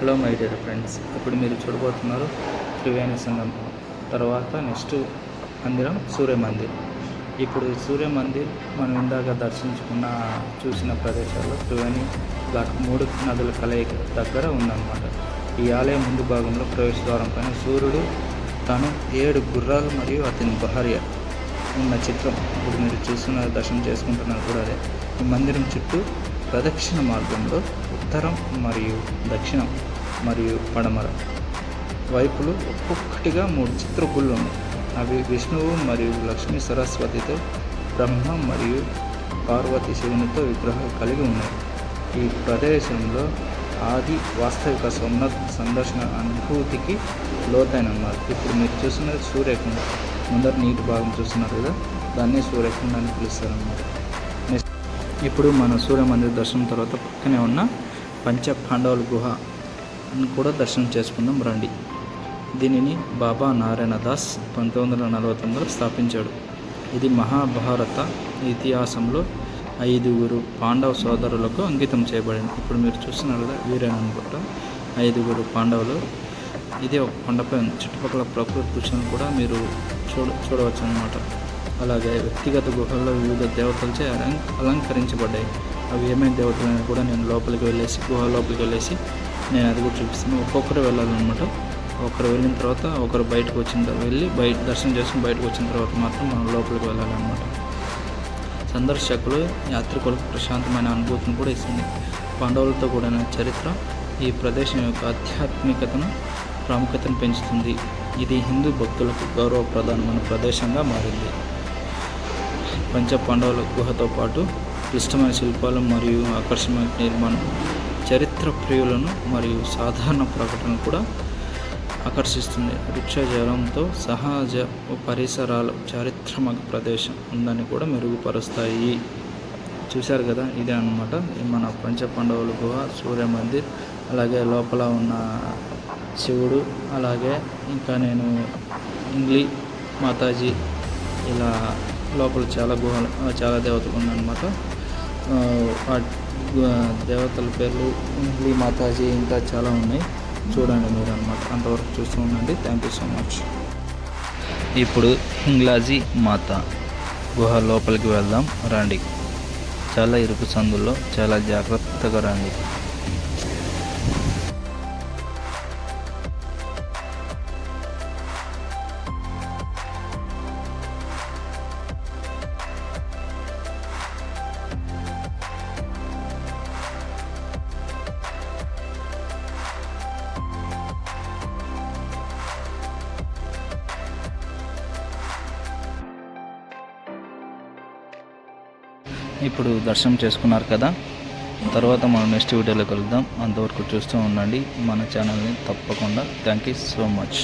Hello my dear friends, ఇప్పుడు మీరు చూడబోతున్నారు త్రివేణి సంగమం. తర్వాత నెక్స్ట్ మందిరం సూర్య మందిర్. ఇప్పుడు సూర్య మందిర్ మనం ఇందాక చూసిన ప్రదేశాల్లో త్రివేణి ఘాట్ 3 నదుల కలయిక దగ్గర ఉందన్నమాట. ఈ ఆలయం ముందు భాగంలో ప్రవేశద్వారం పైన సూర్యుడు తను 7 గుర్రాలు మరియు అతని భార్య ఉన్న చిత్రం ఇప్పుడు మీరు దర్శనం చేసుకుంటున్నారు కూడా అదే. ఈ మందిరం చుట్టూ ప్రదక్షిణ మార్గంలో ఉత్తరం మరియు దక్షిణం మరియు పడమర వైపులు ఒక్కొక్కటిగా 3 చిత్రగుళ్ళు ఉన్నాయి. అవి విష్ణువు మరియు లక్ష్మీ సరస్వతితో, బ్రహ్మ మరియు పార్వతి శివునితో విగ్రహాలు కలిగి ఉన్నాయి. ఈ ప్రదేశంలో ఆది వాస్తవిక సందర్శన అనుభూతికి లోతైనమాట. ఇప్పుడు మీరు చూస్తున్నది సూర్యకుండ. ముందర నీటి భాగం చూస్తున్నారు కదా, దాన్ని సూర్యకుండ అని పిలుస్తారన్నమాట. నెక్స్ట్ ఇప్పుడు మన సూర్య మందిర్ దర్శనం తర్వాత పక్కనే ఉన్న పంచ పాండవుల గుహ అని కూడా దర్శనం చేసుకుందాం రండి. దీనిని బాబా నారాయణ దాస్ 1949లో స్థాపించాడు. ఇది మహాభారత ఇతిహాసంలో 5 పాండవ సోదరులకు అంకితం చేయబడింది. ఇప్పుడు మీరు చూస్తున్నారు కదా, వీరేనా అనుకుంటా 5 పాండవులు. ఇది ఒక కొండపై ఉంది. చుట్టుపక్కల ప్రకృతి దృశ్యాన్ని కూడా మీరు చూడవచ్చు అన్నమాట. అలాగే వ్యక్తిగత గుహల్లో వివిధ దేవతలచే అలంకరించబడ్డాయి. అవి ఏమేమి దేవతలు అని కూడా నేను గుహ లోపలికి వెళ్ళేసి నేను అది కూడా చూపిస్తాను. ఒక్కొక్కరు వెళ్ళాలన్నమాట. ఒకరు వెళ్ళిన తర్వాత ఒకరు బయటకు దర్శనం చేసుకుని బయటకు వచ్చిన తర్వాత మాత్రం మనం లోపలికి వెళ్ళాలన్నమాట. సందర్శకులు యాత్రికులకు ప్రశాంతమైన అనుభూతిని కూడా ఇస్తుంది. పాండవులతో కూడిన చరిత్ర ఈ ప్రదేశం యొక్క ఆధ్యాత్మికతను ప్రాముఖ్యతను పెంచుతుంది. ఇది హిందూ భక్తులకు గౌరవప్రధానమైన ప్రదేశంగా మారింది. పంచ పాండవుల గుహతో పాటు క్లిష్టమైన శిల్పాలు మరియు ఆకర్షణీయ నిర్మాణం చరిత్ర ప్రియులను మరియు సాధారణ ప్రకటనలు కూడా ఆకర్షిస్తుంది. వృక్షజాలంతో సహజ పరిసరాలు చారిత్రాత్మక ప్రదేశం ఉందని కూడా మెరుగుపరుస్తాయి. చూశారు కదా, ఇదే అన్నమాట మన పంచ పాండవుల గుహ, సూర్య మందిర్, అలాగే లోపల ఉన్న శివుడు, అలాగే ఇంకా నేను ఇంగ్లీ మాతాజీ, ఇలా లోపల చాలా దేవతలు ఉన్నాయన్నమాట. దేవతల పేర్లు ఇంగ్లీ మాతాజీ ఇంకా చాలా ఉన్నాయి. చూడండి మీరు అన్నమాట. అంతవరకు చూస్తూ ఉండండి. Thank you so much. ఇప్పుడు హింగ్లాజీ మాత గుహ లోపలికి వెళ్దాం రండి. చాలా ఇరుకు సందుల్లో చాలా జాగ్రత్తగా రండి. ఇప్పుడు దర్శనం చేసుకున్నారు కదా, తర్వాత మనం నెక్స్ట్ వీడియోలో కలుద్దాం. అంతవరకు చూస్తూ ఉండండి మన ఛానల్ని తప్పకుండా. Thank you so much.